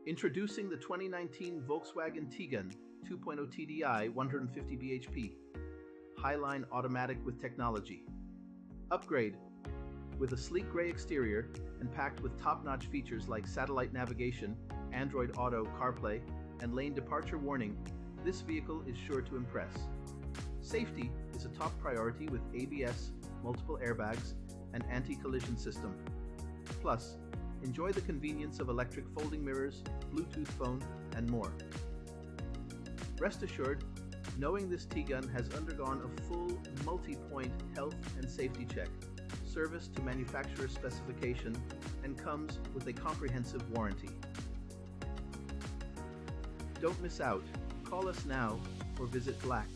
Introducing the 2019 Volkswagen Tiguan 2.0TDI 150BHP HIGHLINE automatic with technology. Upgrade. With a sleek gray exterior and packed with top-notch features like satellite navigation, Android Auto, CarPlay, and lane departure warning, this vehicle is sure to impress. Safety is a top priority with ABS, multiple airbags, and anti-collision system. Plus, enjoy the convenience of electric folding mirrors, Bluetooth phone, and more. Rest assured, knowing this Tiguan has undergone a full multi-point health and safety check, serviced to manufacturer specification, and comes with a comprehensive warranty. Don't miss out. Call us now or visit Black.